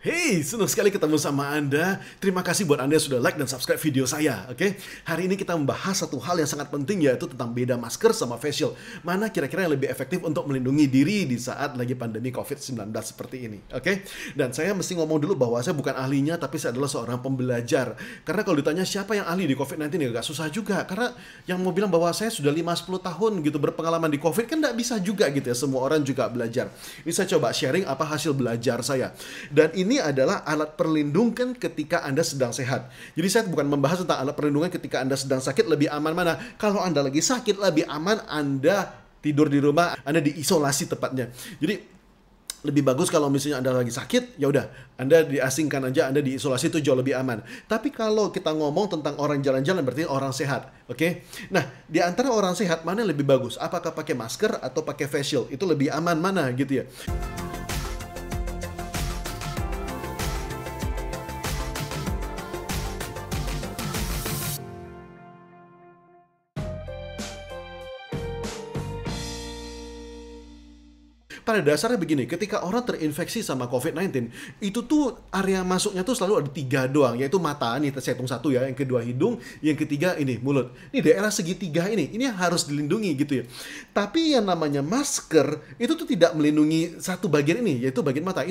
Hey, senang sekali ketemu sama Anda. Terima kasih buat Anda yang sudah like dan subscribe video saya, oke? Hari ini kita membahas satu hal yang sangat penting, yaitu tentang beda masker sama face shield. Mana kira-kira yang lebih efektif untuk melindungi diri di saat lagi pandemi COVID-19 seperti ini, oke? Dan saya mesti ngomong dulu bahwa saya bukan ahlinya, tapi saya adalah seorang pembelajar. Karena kalau ditanya siapa yang ahli di COVID-19, ya agak susah juga. Karena yang mau bilang bahwa saya sudah 5-10 tahun gitu berpengalaman di COVID, kan nggak bisa juga gitu ya. Semua orang juga belajar. Ini saya coba sharing apa hasil belajar saya. Dan ini adalah alat perlindungan ketika Anda sedang sehat. Jadi saya bukan membahas tentang alat perlindungan ketika Anda sedang sakit lebih aman mana. Kalau Anda lagi sakit lebih aman Anda tidur di rumah, Anda diisolasi tepatnya. Jadi lebih bagus kalau misalnya Anda lagi sakit, ya udah Anda diasingkan aja, Anda diisolasi, itu jauh lebih aman. Tapi kalau kita ngomong tentang orang jalan-jalan berarti orang sehat, oke? Nah, di antara orang sehat mana yang lebih bagus? Apakah pakai masker atau pakai face shield? Itu lebih aman mana gitu ya? Pada dasarnya begini, ketika orang terinfeksi sama COVID-19, itu tuh area masuknya tuh selalu ada 3 doang, yaitu mata, nih saya hitung 1 ya, yang kedua hidung, yang ketiga ini mulut. Ini daerah segitiga ini yang harus dilindungi gitu ya. Tapi yang namanya masker, itu tuh tidak melindungi satu bagian ini, yaitu bagian mata.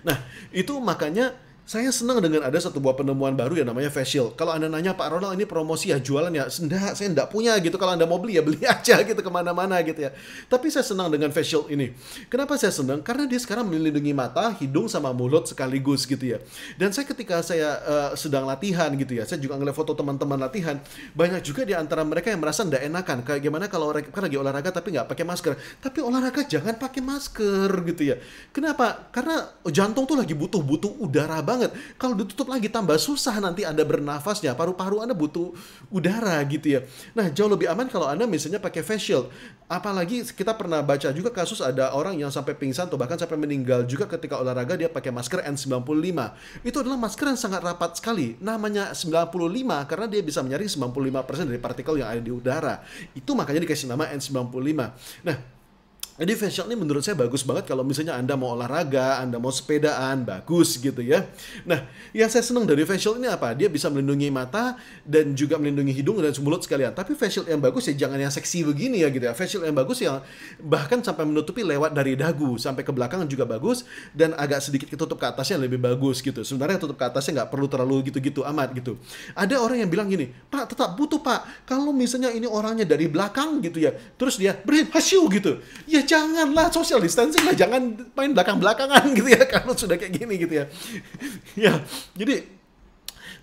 Nah, itu makanya saya senang dengan ada satu buah penemuan baru yang namanya face shield. Kalau Anda nanya, Pak Ronald ini promosi ya, jualan ya? Enggak, saya enggak punya gitu. Kalau Anda mau beli ya beli aja gitu kemana-mana gitu ya. Tapi saya senang dengan face shield ini. Kenapa saya senang? Karena dia sekarang melindungi mata, hidung, sama mulut sekaligus gitu ya. Dan saya ketika saya sedang latihan gitu ya, saya juga ngeliat foto teman-teman latihan, banyak juga di antara mereka yang merasa enggak enakan. Kayak gimana kalau kan lagi olahraga tapi nggak pakai masker. Tapi olahraga jangan pakai masker gitu ya. Kenapa? Karena jantung tuh lagi butuh udara banget. Kalau ditutup lagi tambah susah nanti Anda bernafasnya, paru-paru Anda butuh udara gitu ya. Nah, jauh lebih aman kalau Anda misalnya pakai face shield. Apalagi kita pernah baca juga kasus ada orang yang sampai pingsan atau bahkan sampai meninggal juga ketika olahraga dia pakai masker N95. Itu adalah masker yang sangat rapat sekali. Namanya 95 karena dia bisa menyaring 95% dari partikel yang ada di udara. Itu makanya dikasih nama N95. Nah, jadi face shield ini menurut saya bagus banget kalau misalnya Anda mau olahraga, Anda mau sepedaan, bagus gitu ya. Nah, yang saya senang dari face shield ini apa? Dia bisa melindungi mata dan juga melindungi hidung dan mulut sekalian. Tapi face shield yang bagus ya jangan yang seksi begini ya gitu ya. Face shield yang bagus yang bahkan sampai menutupi lewat dari dagu sampai ke belakang juga bagus dan agak sedikit ketutup ke atasnya lebih bagus gitu. Sebenarnya tutup ke atasnya nggak perlu terlalu gitu-gitu amat gitu. Ada orang yang bilang gini, Pak tetap butuh Pak. Kalau misalnya ini orangnya dari belakang gitu ya, terus dia berhenti hasyu gitu. Ya janganlah, social distancing lah, jangan main belakang-belakangan gitu ya kalau sudah kayak gini gitu ya. Ya, jadi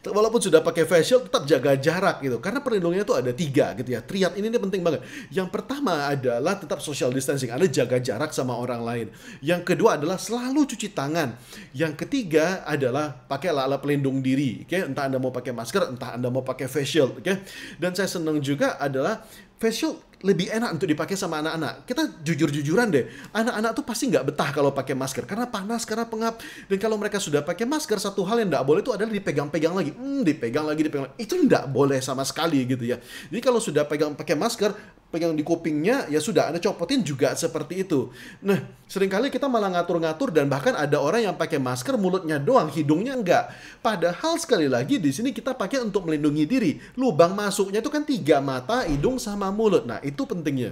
walaupun sudah pakai face shield tetap jaga jarak gitu karena perlindungannya itu ada 3 gitu ya. Triad ini penting banget. Yang pertama adalah tetap social distancing, Anda jaga jarak sama orang lain. Yang kedua adalah selalu cuci tangan. Yang ketiga adalah pakai alat pelindung diri, oke? Entah Anda mau pakai masker, entah Anda mau pakai face shield, oke? Dan saya senang juga adalah face shield lebih enak untuk dipakai sama anak-anak. Kita jujur-jujuran deh, anak-anak tuh pasti nggak betah kalau pakai masker karena panas, karena pengap. Dan kalau mereka sudah pakai masker, satu hal yang nggak boleh itu adalah dipegang-pegang lagi, dipegang lagi. Itu nggak boleh sama sekali gitu ya. Jadi kalau sudah pegang pakai masker, pegang di kupingnya, ya sudah Anda copotin juga seperti itu. Nah, seringkali kita malah ngatur-ngatur dan bahkan ada orang yang pakai masker mulutnya doang, hidungnya enggak. Padahal sekali lagi di sini kita pakai untuk melindungi diri. Lubang masuknya itu kan 3, mata, hidung, sama mulut. Nah, itu pentingnya.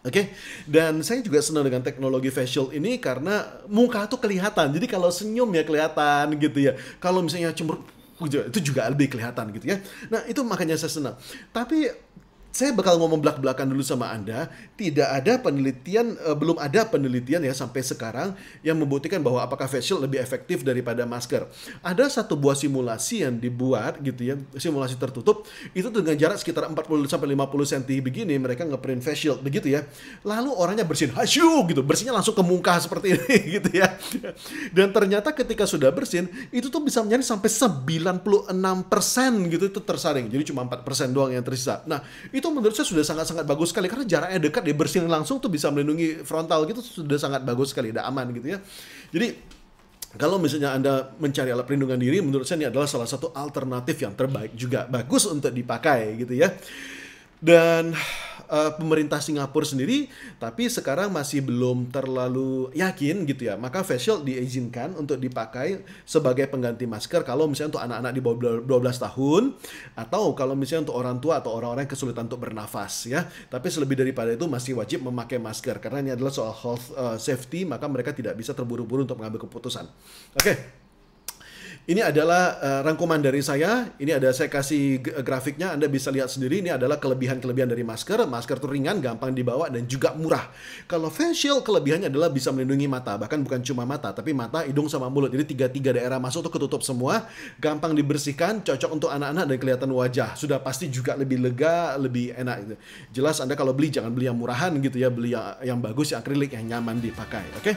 Oke, dan saya juga senang dengan teknologi face shield ini karena muka tuh kelihatan. Jadi kalau senyum ya kelihatan gitu ya. Kalau misalnya cemberut itu juga lebih kelihatan gitu ya. Nah, itu makanya saya senang. Tapi saya bakal ngomong belak-belakan dulu sama Anda, tidak ada penelitian, belum ada penelitian ya sampai sekarang yang membuktikan bahwa apakah face shield lebih efektif daripada masker. Ada satu buah simulasi yang dibuat gitu ya, simulasi tertutup, itu dengan jarak sekitar 40-50 cm begini, mereka ngeprint face shield begitu ya. Lalu orangnya bersin, hasyu gitu, bersihnya langsung ke muka seperti ini gitu ya. Dan ternyata ketika sudah bersin, itu tuh bisa menjadi sampai 96% gitu itu tersaring. Jadi cuma 4% doang yang tersisa. Nah, itu menurut saya sudah sangat-sangat bagus sekali karena jaraknya dekat, dia bersin langsung tuh bisa melindungi frontal gitu, sudah sangat bagus sekali, udah aman gitu ya. Jadi kalau misalnya Anda mencari alat perlindungan diri, menurut saya ini adalah salah satu alternatif yang terbaik juga, bagus untuk dipakai gitu ya. Dan pemerintah Singapura sendiri, tapi sekarang masih belum terlalu yakin gitu ya. Maka face shield diizinkan untuk dipakai sebagai pengganti masker kalau misalnya untuk anak-anak di bawah 12 tahun, atau kalau misalnya untuk orang tua atau orang-orang yang kesulitan untuk bernafas ya. Tapi selebih daripada itu masih wajib memakai masker karena ini adalah soal health safety, maka mereka tidak bisa terburu-buru untuk mengambil keputusan. Oke. Ini adalah rangkuman dari saya. Ini saya kasih grafiknya, Anda bisa lihat sendiri. Ini adalah kelebihan-kelebihan dari masker. Masker itu ringan, gampang dibawa, dan juga murah. Kalau face shield kelebihannya adalah bisa melindungi mata. Bahkan bukan cuma mata, tapi mata, hidung, sama mulut. Jadi tiga daerah masuk itu ketutup semua. Gampang dibersihkan, cocok untuk anak-anak dan kelihatan wajah. Sudah pasti juga lebih lega, lebih enak gitu. Jelas Anda kalau beli, jangan beli yang murahan gitu ya. Beli yang bagus, yang akrilik, yang nyaman dipakai. Oke?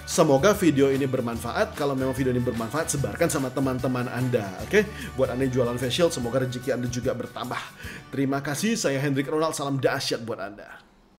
Semoga video ini bermanfaat. Kalau memang video ini bermanfaat, sebarkan sama teman-teman Anda. Oke? Buat Anda yang jualan face shield, semoga rezeki Anda juga bertambah. Terima kasih. Saya Hendrik Ronald. Salam dahsyat buat Anda.